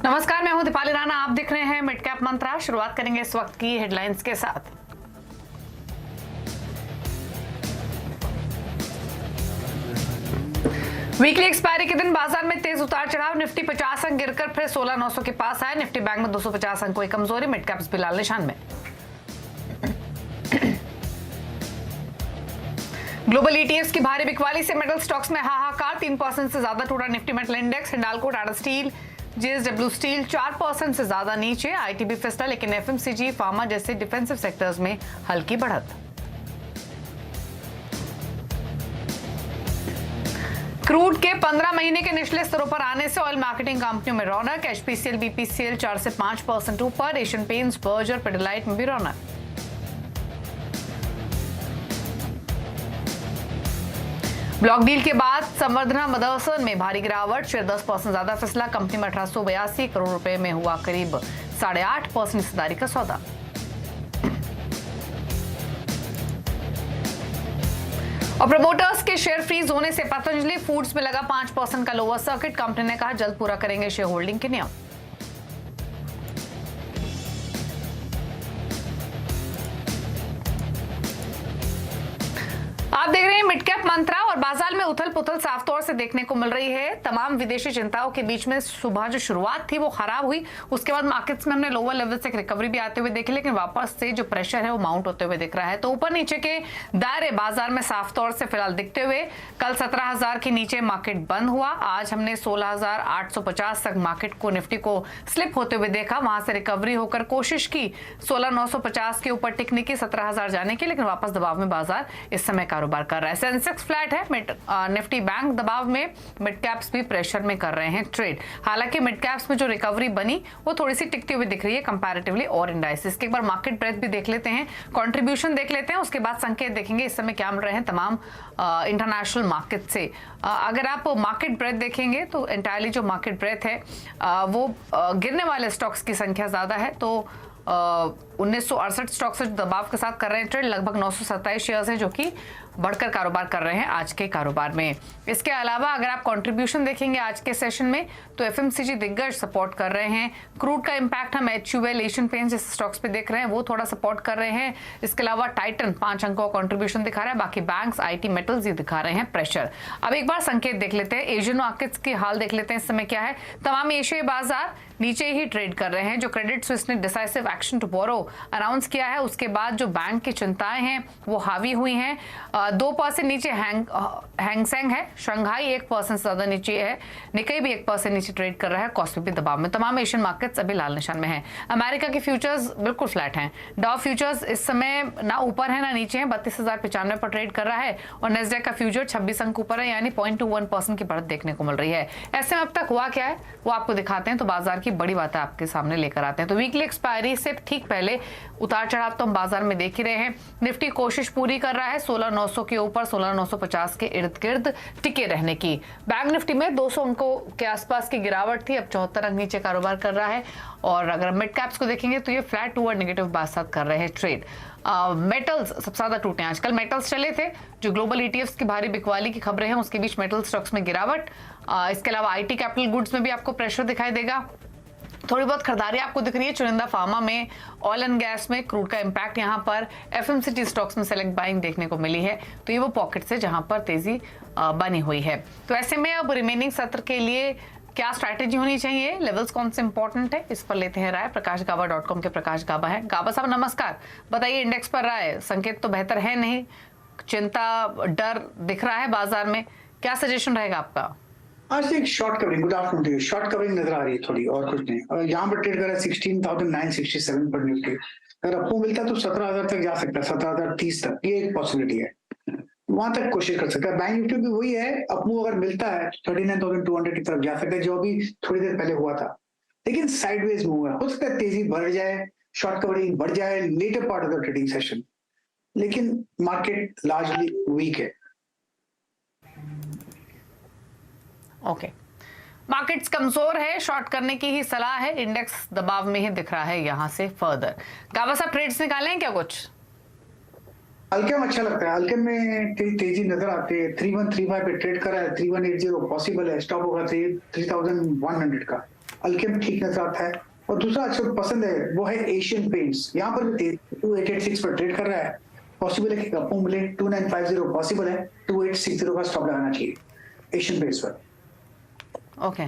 नमस्कार, मैं हूं दीपाली राणा। आप देख रहे हैं मिड कैप मंत्रा। शुरुआत करेंगे इस वक्त की हेडलाइंस के साथ। वीकली एक्सपायरी के दिन बाजार में तेज उतार चढ़ाव। निफ्टी 50 अंक गिरकर फिर 16,900 के पास आया। निफ्टी बैंक में 250 अंकों की कमजोरी। मिड कैप्स भी लाल निशान में। ग्लोबल ईटीएफ्स की भारी बिकवाली से मेटल स्टॉक्स में हाहाकार। 3% से ज्यादा टूटा Nifty metal index. Hindalco, Tata steel, JSW steel 4% से ज्यादा नीचे। आईटीबी फिसला, लेकिन एफएमसीजी, फार्मा जैसे डिफेंसिव सेक्टर्स में हल्की बढ़त। क्रूड के 15 महीने के निचले स्तरों पर आने से ऑयल मार्केटिंग कंपनियों में रौनक। एचपीसीएल, बीपीसीएल 4 से 5% ऊपर। एशियन पेंट्स, बर्जर, पिडिलाइट में भी रौनक। ब्लॉक डील के बाद संवर्धना मदरसन में भारी गिरावट। शेयर 10% ज्यादा फिसला। कंपनी में 1882 करोड़ रुपए में हुआ करीब 8.5% हिस्सेदारी का सौदा। और प्रमोटर्स के शेयर फ्रीज होने से पतंजलि फूड्स में लगा 5% का लोअर सर्किट। कंपनी ने कहा जल्द पूरा करेंगे शेयर होल्डिंग के नियम। आप देख रहे हैं मिड कैप मंत्रा और बाजार में उथल पुथल साफ तौर से देखने को मिल रही है। तमाम विदेशी चिंताओं के बीच में सुबह जो शुरुआत थी वो खराब हुई। उसके बाद मार्केट्स में हमने लोअर लेवल से एक रिकवरी भी आते हुए देखी, लेकिन वापस से जो प्रेशर है वो माउंट होते हुए दिख रहा है। तो ऊपर नीचे के दायरे बाजार में साफ तौर से फिलहाल दिखते हुए कल 17,000 के नीचे मार्केट बंद हुआ। आज हमने 16,850 तक मार्केट को, निफ्टी को स्लिप होते हुए देखा। वहां से रिकवरी होकर कोशिश की 16,950 के ऊपर टिकने की, 17,000 जाने की, लेकिन वापस दबाव में बाजार इस समय कारोबार कर रहा है। सेंसेक्स फ्लैट है। निफ्टी बैंक दबाव में। मिड कैप्स भी प्रेशर में कर रहे हैं ट्रेड। हालांकि मिड कैप्स में जो रिकवरी बनी वो थोड़ी सी टिकती हुई दिख रही है कंपैरेटिवली और इंडाइसेस के। एक बार मार्केट ब्रेथ भी देख लेते हैं, कंट्रीब्यूशन देख लेते हैं, उसके बाद संकेत देखेंगे इस समय क्या मिल रहे हैं तमाम इंटरनेशनल मार्केट से। अगर आप मार्केट ब्रेथ देखेंगे तो एंटायरली जो मार्केट ब्रेथ है वो गिरने वाले स्टॉक्स की संख्या ज्यादा है। तो 1968 स्टॉक्स दबाव के साथ कर रहे हैं ट्रेड। लगभग 927 शेयर्स हैं जो कि बढ़कर कारोबार कर रहे हैं आज के कारोबार में। इसके अलावा अगर आप कंट्रीब्यूशन देखेंगे आज के सेशन में तो एफएमसीजी दिग्गज सपोर्ट कर रहे हैं। क्रूड का इंपैक्ट हम एचयूएल, एशियन पेंट्स जैसे स्टॉक्स पे देख रहे हैं, वो थोड़ा सपोर्ट कर रहे हैं। इसके अलावा टाइटन 5 अंकों का कंट्रीब्यूशन दिखा रहा है। बाकी बैंक्स, आईटी, मेटल्स ये दिखा रहे हैं प्रेशर। अब एक बार संकेत देख लेते हैं, एशियन मार्केट्स की हाल देख लेते हैं इस समय क्या है। तमाम एशियाई बाजार नीचे ही ट्रेड कर रहे हैं। जो क्रेडिट स्विस ने decisive action to borrow announce किया है, उसके बाद जो बैंक की चिंताएं हैं वो हावी हुई हैं। 2% नीचे हैंगसेंग है। शंघाई 1% से ज्यादा नीचे है। निकाई भी 1% नीचे ट्रेड कर रहा है। कॉस्पी भी दबाव में। तमाम एशियन मार्केट्स अभी लाल निशान में हैं। अमेरिका के फ्यूचर्स बिल्कुल फ्लैट हैं। डाउ फ्यूचर्स इस समय ना ऊपर है ना नीचे है, 32,095 पर ट्रेड कर रहा है। और नेस्डैक का फ्यूचर 26 अंक ऊपर है, यानी 0.21% की बढ़त देखने को मिल रही है। ऐसे में अब तक हुआ क्या है वो आपको दिखाते हैं, तो बाजार की बड़ी बातें आपके सामने लेकर आते हैं। तो वीकली एक्सपायरी से ठीक पहले उतार चढ़ाव तो हम बाजार में देख ही रहे हैं। निफ्टी कोशिश पूरी कर रहा है 16,900 के ऊपर, 16,950 के इर्द गिर्द टिके रहने की। बैंक निफ्टी में 200 अंकों के आसपास की गिरावट थी, अब 74 अंक नीचे कारोबार कर रहा है। और अगर मिड कैप्स को देखेंगे तो ये फ्लैट टू और नेगेटिव बात कर रहे हैं ट्रेड। मेटल्स सबसे ज्यादा टूटे हैं आजकल। मेटल्स चले थे, जो ग्लोबल ईटीएफ्स की भारी बिकवाली की खबरें हैं उसके बीच मेटल स्टॉक्स में गिरावट। इसके अलावा आईटी, कैपिटल गुड्स में भी आपको प्रेशर दिखाई देगा। थोड़ी बहुत खरीदारी आपको दिख रही है चुनिंदा फार्मा में, ऑयल एंड गैस में। क्रूड का इंपैक्ट यहाँ पर एफएमसीजी स्टॉक्स में सेलेक्ट बाइंग देखने को मिली है। तो ये वो पॉकेट्स है जहां पर तेजी बनी हुई है। तो ऐसे में अब रिमेनिंग सत्र के लिए क्या स्ट्रैटेजी होनी चाहिए, लेवल्स कौन से इंपॉर्टेंट है, इस पर लेते हैं राय। प्रकाशगाबा.com के प्रकाश गाबा है। गाबा साहब नमस्कार, बताइए इंडेक्स पर राय। संकेत तो बेहतर है नहीं, चिंता, डर दिख रहा है बाजार में, क्या सजेशन रहेगा आपका? आज एक short covering, good afternoon, short covering नजर आ रही है थोड़ी, और कुछ नहीं। और यहाँ पर ट्रेड कर रहा है 16,967 पर निफ्टी। अगर अपो मिलता है तो 17,000 तक जा सकता है, 17,030 तक, ये एक पॉसिबिलिटी है। वहां तक कोशिश कर सकता है। बैंक निफ्टी भी वही है, अपो अगर मिलता है 39,200 की तरफ जा सकता है, जो अभी थोड़ी देर पहले हुआ था। लेकिन साइडवेज मूव है, हो सकता है तेजी बढ़ जाए, शॉर्ट कवरिंग बढ़ जाए later part of the trading session, लेकिन मार्केट लार्जली वीक है। ओके, मार्केट्स कमजोर है, शॉर्ट करने की ही सलाह है। इंडेक्स दबाव में ही दिख रहा है यहां से फर्दर। गाबा साहब ट्रेड्स निकाले हैं क्या कुछ? अल्केम अच्छा लगता है, अल्केम में तेजी नजर आती है। 3135 पे ट्रेड कर रहा है, 3180 पॉसिबल है, स्टॉप होगा 3100 का। अल्केम ठीक नजर आता है। और दूसरा अच्छा पसंद है वो है एशियन पेंट्स, यहाँ पर भी 2886 पर ट्रेड कर रहा है। पॉसिबल है कि अपू मिले 2950, पॉसिबल है 2860 का स्टॉप लगाना चाहिए एशियन पेंट्स पर। ओके,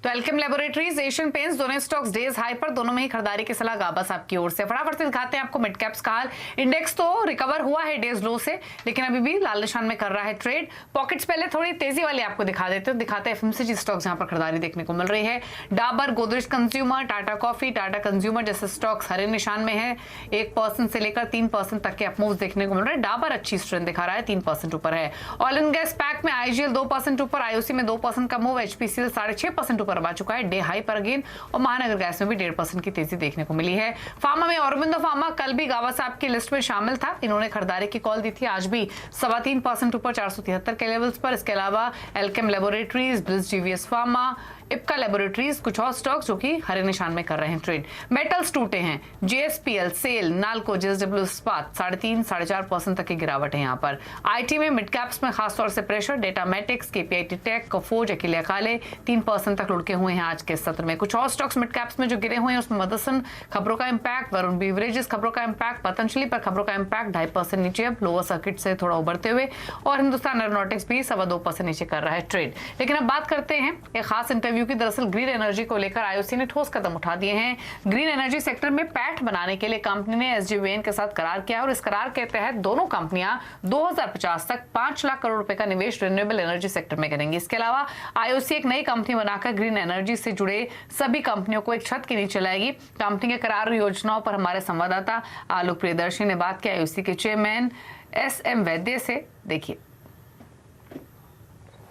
तो एल्केम लैबोरेटरीज, एशियन पेंट्स दोनों स्टॉक्स डेज हाई पर, दोनों में ही खरीदारी की सलाह गाबा साहब की ओर से। फटाफट से दिखाते हैं आपको मिड कैप्स का हाल। इंडेक्स तो रिकवर हुआ है डेज लो से, लेकिन अभी भी लाल निशान में कर रहा है ट्रेड। पॉकेट्स पहले थोड़ी तेजी वाली आपको दिखा देते हैं, दिखाते हैं एफएमसीजी स्टॉक्स यहाँ पर खरीदारी देखने को मिल रही है। Dabur, Godrej consumer, Tata coffee, Tata consumer जैसे स्टॉक्स हरे निशान में है। 1% से लेकर 3% तक के अपमूव्स देखने को मिल रहे हैं। डाबर अच्छी स्ट्रेंथ दिखा रहा है, 3% ऊपर है। ऑयल एंड गैस पैक में आईजीएल 2% ऊपर, आईओसी में 2% का मूव, एचपीसीएल 6.5% ऊपर आ चुका है डे हाई पर अगेन, और महानगर गैस में भी 1.5% की तेजी देखने को मिली है। फार्मा में औरबिंदो फार्मा कल भी गावा साहब की लिस्ट में शामिल था, इन्होंने खरीदारी की कॉल दी थी, आज भी 3.25% ऊपर 473 के लेवल्स पर। इसके अलावा Alkem laboratories, bliss GVS pharma, Ipca laboratories, कुछ और स्टॉक्स जो कि हरे निशान में कर रहे हैं ट्रेड। मेटल्स टूटे हैं, जेएसपीएल, सेल, नाल्को, जेएसडब्ल्यू इस्पात 3.5-4.5% तक की गिरावट है यहाँ पर। आईटी में मिड कैप्स में खासतौर से प्रेशर, डेटामेटिक्स, केपीआईटी टेक, कफोज, अकेले काले 3% तक लुढ़के हुए हैं आज के सत्र में। कुछ और स्टॉक्स मिड कैप्स में जो गिरे हुए हैं उसमें मदरसन खबरों का इंपैक्ट, वरुण बेवरेजेस खबरों का इंपैक्ट, पतंजलि पर खबरों का इंपैक्ट 2.5% नीचे, अब लोअर सर्किट से थोड़ा उभरते हुए, और हिंदुस्तान एरोनॉटिक्स भी 2.25% नीचे कर रहा है ट्रेड। लेकिन अब बात करते हैं एक खास इंटरव्यू की। दरअसल ग्रीन एनर्जी को लेकर आईओसी ने ठोस कदम उठा दिए हैं। ग्रीन एनर्जी सेक्टर में पैठ बनाने के लिए कंपनी ने एसजेवीएन के साथ करार किया और इस करार के तहत दोनों कंपनियां 2050 तक 5 लाख करोड़ रुपए का निवेश रिन्यूएबल एनर्जी सेक्टर में करेंगी। इसके अलावा आईओसी एक नई कंपनी बनाकर ग्रीन एनर्जी से जुड़े सभी कंपनियों को एक छत के नीचे लाएगी। कंपनी के करार योजनाओं पर हमारे संवाददाता आलोक प्रियदर्शी ने बात की आईओसी के चेयरमैन एसएम वैद्य से। देखिए,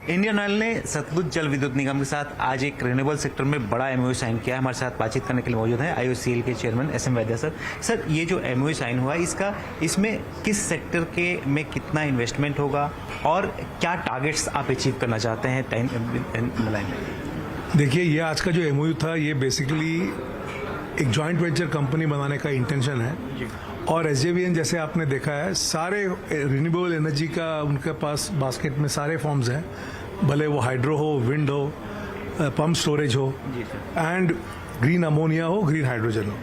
इंडियन ऑयल ने सतलुज जल विद्युत निगम के साथ आज एक रिन्यूएबल सेक्टर में बड़ा एमओयू साइन किया है। हमारे साथ बातचीत करने के लिए मौजूद है आईओसीएल के चेयरमैन एसएम वैद्य सर। सर, ये जो एमओयू साइन हुआ इसमें किस सेक्टर के में कितना इन्वेस्टमेंट होगा और क्या टारगेट्स आप अचीव करना चाहते हैं टाइम लाइन में? देखिए, ये आज का जो एमओयू था ये बेसिकली एक जॉइंट वेंचर कंपनी बनाने का इंटेंशन है और एसजेवीएन जैसे आपने देखा है सारे रिन्यूएबल एनर्जी का उनके पास बास्केट में सारे फॉर्म्स हैं, भले वो हाइड्रो हो, विंड हो, पंप स्टोरेज हो एंड ग्रीन अमोनिया हो, ग्रीन हाइड्रोजन हो,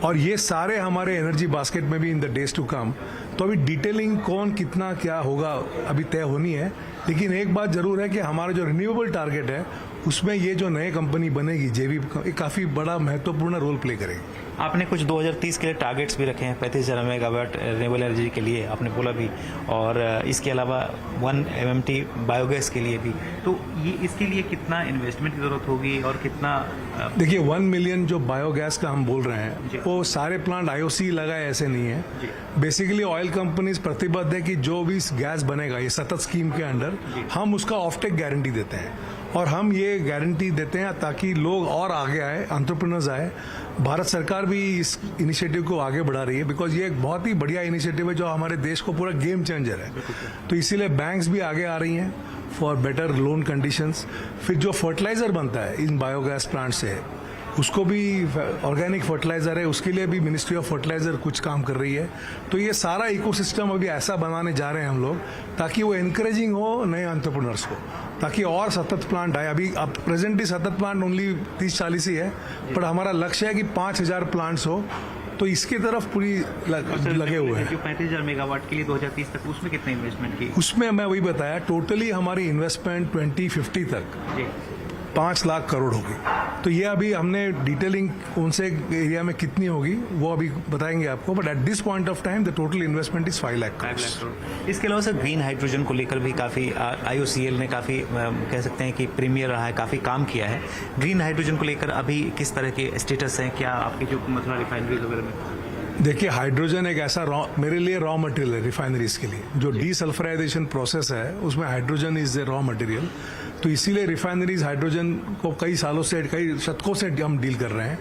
और ये सारे हमारे एनर्जी बास्केट में भी in the days to come. तो अभी डिटेलिंग कौन कितना क्या होगा अभी तय होनी है, लेकिन एक बात जरूर है कि हमारा जो रिन्यूएबल टारगेट है उसमें ये जो नई कंपनी बनेगी जेवी काफ़ी बड़ा महत्वपूर्ण रोल प्ले करेगी। आपने कुछ 2030 के लिए टारगेट्स भी रखे हैं, 35,000 मेगावाट रिन्यूएबल एनर्जी के लिए आपने बोला भी, और इसके अलावा 1 MMT बायोगैस के लिए भी। तो ये इसके लिए कितना इन्वेस्टमेंट की जरूरत होगी और कितना? देखिए, 1 मिलियन जो बायोगैस का हम बोल रहे हैं वो सारे प्लांट आईओसी लगाए ऐसे नहीं है। बेसिकली ऑयल कंपनीज प्रतिबद्ध है कि जो भी गैस बनेगा ये सतत स्कीम के अंडर हम उसका ऑफटेक गारंटी देते हैं, और हम ये गारंटी देते हैं ताकि लोग और आगे आए, एंटरप्रेन्योर्स आए। भारत सरकार भी इस इनिशिएटिव को आगे बढ़ा रही है बिकॉज ये एक बहुत ही बढ़िया इनिशिएटिव है जो हमारे देश को पूरा गेम चेंजर है। तो इसीलिए बैंक्स भी आगे आ रही हैं फॉर बेटर लोन कंडीशंस। फिर जो फर्टिलाइजर बनता है इन बायोगैस प्लांट से उसको भी ऑर्गेनिक फर्टिलाइजर है, उसके लिए भी मिनिस्ट्री ऑफ फर्टिलाइजर कुछ काम कर रही है। तो ये सारा इकोसिस्टम अभी ऐसा बनाने जा रहे हैं हम लोग ताकि वो एनकरेजिंग हो नए एंटरप्रेन्योर्स को, ताकि और सतत प्लांट आए। अभी अब प्रेजेंटली सतत प्लांट ओनली 30-40 ही है, पर हमारा लक्ष्य है कि 5,000 प्लांट्स हो, तो इसकी तरफ पूरी लगे हुए हैं। जो 35,000 मेगावाट के लिए 2030 तक उसमें कितना इन्वेस्टमेंट की? उसमें मैं वही बताया, टोटली हमारी इन्वेस्टमेंट 2050 तक 5 लाख करोड़ होगी। तो ये अभी हमने डिटेलिंग कौन से एरिया में कितनी होगी वो अभी बताएंगे आपको, but at this point of time the total investment is 5 lakh crore. इसके अलावा सर, ग्रीन हाइड्रोजन को लेकर भी काफ़ी आईओसीएल ने काफ़ी कह सकते हैं कि प्रीमियर रहा है, काफ़ी काम किया है। ग्रीन हाइड्रोजन को लेकर अभी किस तरह के स्टेटस हैं? क्या आपकी जो मथुरा रिफाइनरीज वगैरह में? देखिए, हाइड्रोजन एक ऐसा मेरे लिए रॉ मटेरियल है रिफाइनरीज के लिए। जो डीसल्फराइजेशन प्रोसेस है उसमें hydrogen is a raw material, तो इसीलिए रिफाइनरीज हाइड्रोजन को कई सालों से, कई शतकों से हम डील कर रहे हैं।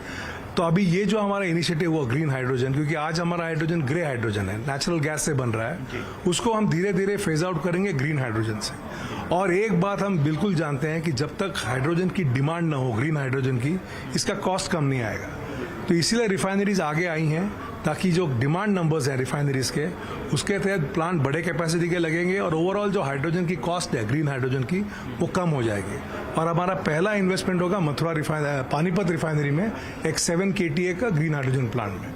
तो अभी ये जो हमारा इनिशिएटिव हुआ ग्रीन हाइड्रोजन, क्योंकि आज हमारा हाइड्रोजन ग्रे हाइड्रोजन है, नेचुरल गैस से बन रहा है, उसको हम धीरे धीरे फेज आउट करेंगे ग्रीन हाइड्रोजन से। और एक बात हम बिल्कुल जानते हैं कि जब तक हाइड्रोजन की डिमांड ना हो ग्रीन हाइड्रोजन की, इसका कॉस्ट कम नहीं आएगा। तो इसीलिए रिफाइनरीज आगे आई हैं ताकि जो डिमांड नंबर्स हैं रिफाइनरीज के उसके तहत प्लांट बड़े कैपेसिटी के लगेंगे और ओवरऑल जो हाइड्रोजन की कॉस्ट है ग्रीन हाइड्रोजन की वो कम हो जाएगी। और हमारा पहला इन्वेस्टमेंट होगा पानीपत रिफाइनरी में एक 7 KTA का ग्रीन हाइड्रोजन प्लांट में।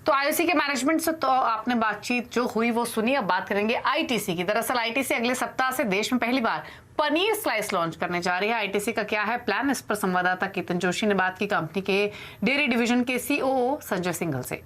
तो आईओसी के मैनेजमेंट से तो आपने बातचीत जो हुई वो सुनी। अब बात करेंगे आईटीसी की। दरअसल आईटीसी अगले सप्ताह से देश में पहली बार पनीर स्लाइस लॉन्च करने जा रही है। आईटीसी का क्या है प्लान, इस पर संवाददाता केतन जोशी ने बात की कंपनी के डेयरी डिवीजन के सीओओ संजय सिंघल से।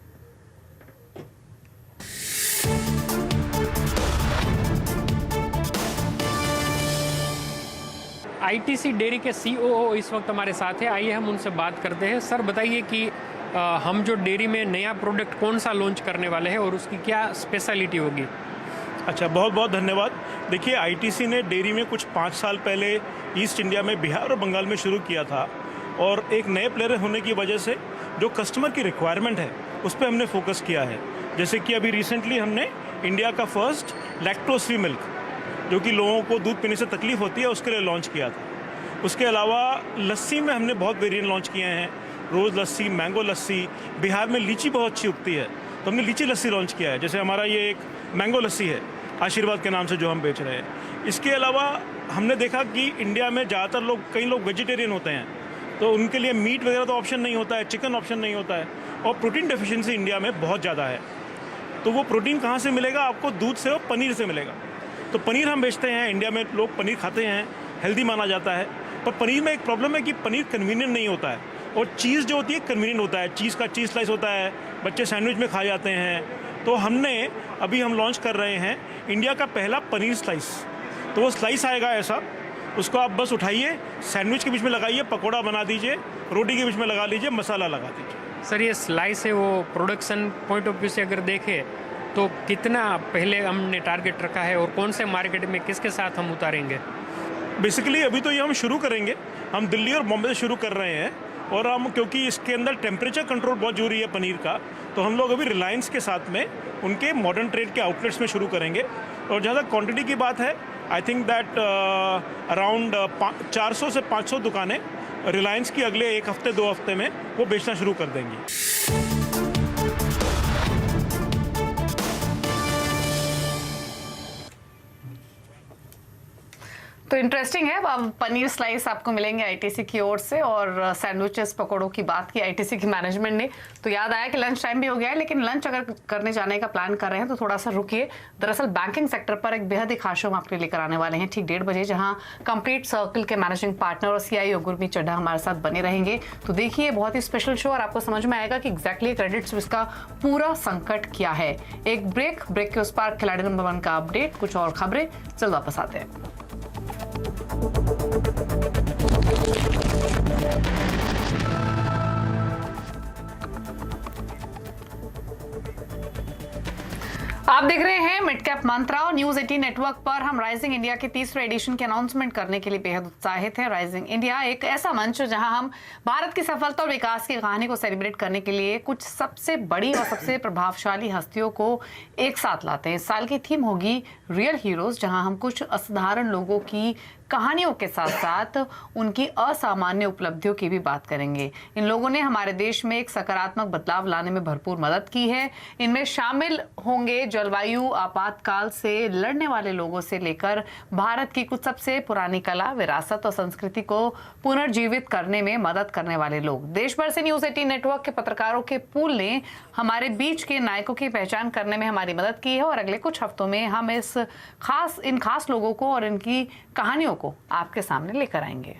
आईटीसी डेयरी के सीओओ इस वक्त हमारे साथ है। आइए हम उनसे बात करते हैं। सर बताइए कि हम जो डेयरी में नया प्रोडक्ट कौन सा लॉन्च करने वाले हैं और उसकी क्या स्पेशलिटी होगी? अच्छा, बहुत बहुत धन्यवाद। देखिए, आईटीसी ने डेयरी में कुछ 5 साल पहले ईस्ट इंडिया में बिहार और बंगाल में शुरू किया था और एक नए प्लेयर होने की वजह से जो कस्टमर की रिक्वायरमेंट है उस पर हमने फोकस किया है। जैसे कि अभी रिसेंटली हमने इंडिया का फर्स्ट लैक्टोज फ्री मिल्क, जो कि लोगों को दूध पीने से तकलीफ होती है, उसके लिए लॉन्च किया था। उसके अलावा लस्सी में हमने बहुत वेरिएंट लॉन्च किए हैं, रोज़ लस्सी, मैंगो लस्सी। बिहार में लीची बहुत अच्छी उगती है तो हमने लीची लस्सी लॉन्च किया है। जैसे हमारा ये एक मैंगो लस्सी है आशीर्वाद के नाम से जो हम बेच रहे हैं। इसके अलावा हमने देखा कि इंडिया में ज़्यादातर लोग, कई लोग वेजिटेरियन होते हैं तो उनके लिए मीट वगैरह तो ऑप्शन नहीं होता है, चिकन ऑप्शन नहीं होता है और प्रोटीन डेफिशिएंसी इंडिया में बहुत ज़्यादा है। तो वो प्रोटीन कहाँ से मिलेगा? आपको दूध से और पनीर से मिलेगा। तो पनीर हम बेचते हैं। इंडिया में लोग पनीर खाते हैं, हेल्दी माना जाता है, पर पनीर में एक प्रॉब्लम है कि पनीर कन्वीनियंट नहीं होता है और चीज़ जो होती है कन्वीनियंट होता है। चीज़ का चीज़ स्लाइस होता है, बच्चे सैंडविच में खा जाते हैं। तो अभी हम लॉन्च कर रहे हैं इंडिया का पहला पनीर स्लाइस। तो वो स्लाइस आएगा ऐसा, उसको आप बस उठाइए, सैंडविच के बीच में लगाइए, पकौड़ा बना दीजिए, रोटी के बीच में लगा लीजिए, मसाला लगा दीजिए। सर ये स्लाइस है वो प्रोडक्शन पॉइंट ऑफ व्यू से अगर देखें तो कितना पहले हमने टारगेट रखा है और कौन से मार्केट में किसके साथ हम उतारेंगे? बेसिकली अभी तो ये हम शुरू करेंगे, हम दिल्ली और बॉम्बे से शुरू कर रहे हैं और हम, क्योंकि इसके अंदर टेम्परेचर कंट्रोल बहुत जरूरी है पनीर का, तो हम लोग अभी रिलायंस के साथ में उनके मॉडर्न ट्रेड के आउटलेट्स में शुरू करेंगे। और जहाँ तक क्वांटिटी की बात है, आई थिंक दैट अराउंड 400 से 500 दुकानें रिलायंस की अगले 1 हफ्ते 2 हफ्ते में वो बेचना शुरू कर देंगी। तो इंटरेस्टिंग है। अब पनीर स्लाइस आपको मिलेंगे आईटीसी की ओर से और सैंडविचेस पकौड़ों की बात की आईटीसी की मैनेजमेंट ने तो याद आया कि लंच टाइम भी हो गया है, लेकिन लंच अगर करने जाने का प्लान कर रहे हैं तो थोड़ा सा रुकिए। दरअसल बैंकिंग सेक्टर पर एक बेहद ही खास शो हम आपके लेकर आने वाले हैं ठीक 1:30 बजे, जहां कंप्लीट सर्कल के मैनेजिंग पार्टनर और सीईओ गुरमीत चड्ढा हमारे साथ बने रहेंगे। तो देखिए बहुत ही स्पेशल शो और आपको समझ में आएगा कि एग्जैक्टली क्रेडिट स्विस का पूरा संकट क्या है। एक ब्रेक के उस पार खिलाड़ी नंबर 1 का अपडेट, कुछ और खबरें, जल्द वापस आते हैं। आप देख रहे हैं मिड कैप मंत्रा और न्यूज 18 नेटवर्क पर। हम राइजिंग इंडिया के 3रे एडिशन के अनाउंसमेंट करने के लिए बेहद उत्साहित हैं। राइजिंग इंडिया एक ऐसा मंच जहां हम भारत की सफलता और विकास की कहानी को सेलिब्रेट करने के लिए कुछ सबसे बड़ी और सबसे प्रभावशाली हस्तियों को एक साथ लाते हैं। इस साल की थीम होगी रियल हीरोज, जहां हम कुछ असाधारण लोगों की कहानियों के साथ साथ उनकी असामान्य उपलब्धियों की भी बात करेंगे। इन लोगों ने हमारे देश में एक सकारात्मक बदलाव लाने में भरपूर मदद की है। इनमें शामिल होंगे जलवायु आपातकाल से लड़ने वाले लोगों से लेकर भारत की कुछ सबसे पुरानी कला, विरासत और संस्कृति को पुनर्जीवित करने में मदद करने वाले लोग। देश भर से न्यूज 18 नेटवर्क के पत्रकारों के पूल ने हमारे बीच के नायकों की पहचान करने में हमारी मदद की है और अगले कुछ हफ्तों में हम इन खास लोगों को और इनकी कहानियों को आपके सामने लेकर आएंगे।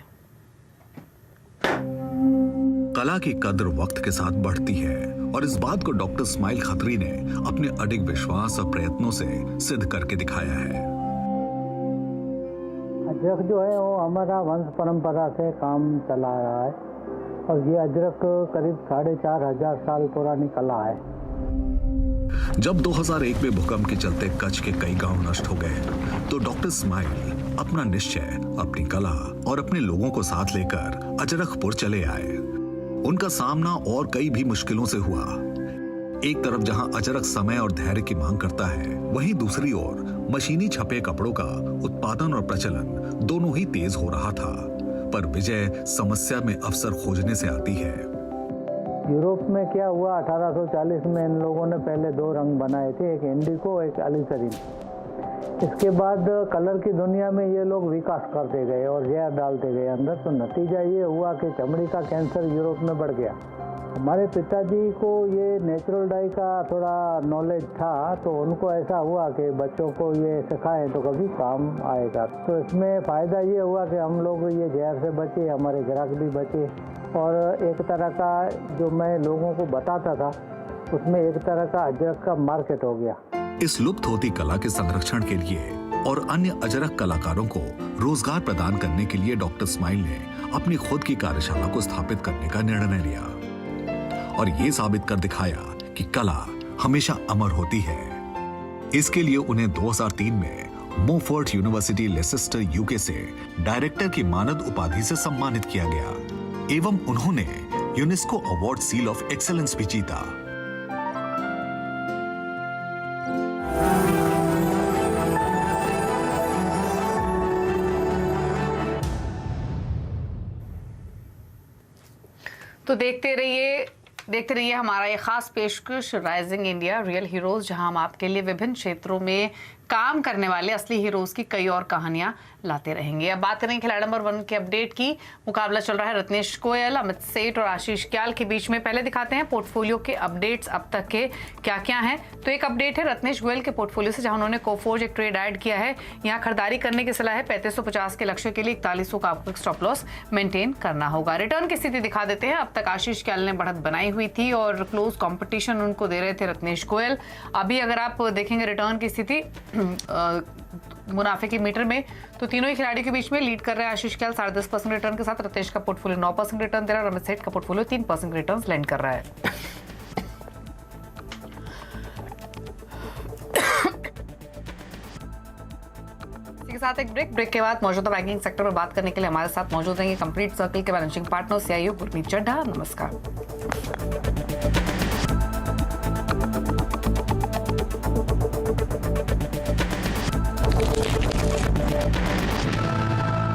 कला की कद्र वक्त के साथ बढ़ती है और इस बात को डॉक्टर इस्माइल खत्री ने अपने अडिग विश्वास और प्रयत्नों से सिद्ध करके दिखाया है। अजरक जो है वो हमारा वंश परंपरा से काम चला रहा है और ये अजरक करीब 4,500 साल पुरानी कला है। जब 2001 में भूकंप के चलते कच्छ के कई गांव नष्ट हो गए तो डॉक्टर इस्माइल अपना निश्चय, अपनी कला और अपने लोगों को साथ लेकर अजरकपुर चले आए। उनका सामना और कई भी मुश्किलों से हुआ। एक तरफ जहां अजरक समय और धैर्य की मांग करता है, वहीं दूसरी ओर मशीनी छपे कपड़ों का उत्पादन और प्रचलन दोनों ही तेज हो रहा था। पर विजय समस्या में अवसर खोजने से आती है। यूरोप में क्या हुआ, 1840 में इन लोगों ने पहले 2 रंग बनाए थे, एक इंडिको एक अलीसरीन। इसके बाद कलर की दुनिया में ये लोग विकास करते गए और जहर डालते गए अंदर, तो नतीजा ये हुआ कि चमड़ी का कैंसर यूरोप में बढ़ गया। हमारे पिताजी को ये नेचुरल डाई का थोड़ा नॉलेज था, तो उनको ऐसा हुआ कि बच्चों को ये सिखाएं तो कभी काम आएगा। तो इसमें फ़ायदा ये हुआ कि हम लोग ये जहर से बचे, हमारे ग्राहक भी बचे, और एक तरह का जो मैं लोगों को बताता था उसमें एक तरह का अजरक का मार्केट हो गया। इस लुप्त होती कला के संरक्षण के लिए और अन्य अजरक कलाकारों को रोजगार प्रदान करने के लिए डॉक्टर स्माइल ने अपनी खुद की कार्यशाला को स्थापित करने का निर्णय लिया और ये साबित कर दिखाया कि कला हमेशा अमर होती है। इसके लिए उन्हें 2003 में मोफोर्ट यूनिवर्सिटी लेसेस्टर यूके से डायरेक्टर की मानद उपाधि से सम्मानित किया गया एवं उन्होंने UNESCO award seal of excellence भी जीता। तो देखते रहिए हमारा ये खास पेशकश राइजिंग इंडिया रियल हीरोज, जहां हम आपके लिए विभिन्न क्षेत्रों में काम करने वाले असली हीरोज की कई और कहानियां लाते रहेंगे। अब बात करेंगे खिलाड़ी नंबर 1 के अपडेट की। मुकाबला चल रहा है रत्नेश गोयल, अमित सेठ और आशीष क्याल के बीच में। पहले दिखाते हैं पोर्टफोलियो के अपडेट्स अब तक के क्या क्या हैं। तो एक अपडेट है रत्नेश गोयल के पोर्टफोलियो से, जहां उन्होंने कोफोर्ज एक ट्रेड ऐड किया है। यहाँ खरीदारी करने की सलाह है। 3550 के लक्ष्य के लिए 4100 का आपको स्टॉप लॉस मेंटेन करना होगा। रिटर्न की स्थिति दिखा देते हैं। अब तक आशीष क्याल ने बढ़त बनाई हुई थी और क्लोज कॉम्पिटिशन उनको दे रहे थे रत्नेश गोयल। अभी अगर आप देखेंगे रिटर्न की स्थिति मुनाफे के मीटर में, तो तीनों ही खिलाड़ियों के बीच में लीड कर रहे हैं आशीष क्याल 10.5% रिटर्न के साथ। रत्नेश का पोर्टफोलियो 9% रिटर्न दे रहा है और अमित सेठ का पोर्टफोलियो 3% रिटर्न लैंड कर रहा है। के साथ एक ब्रेक के बाद मौजूदा बैंकिंग सेक्टर पर बात करने के लिए हमारे साथ मौजूद रहेंगे कंप्लीट सर्कल के managing partner CIO Gurmeet Chadha. नमस्कार।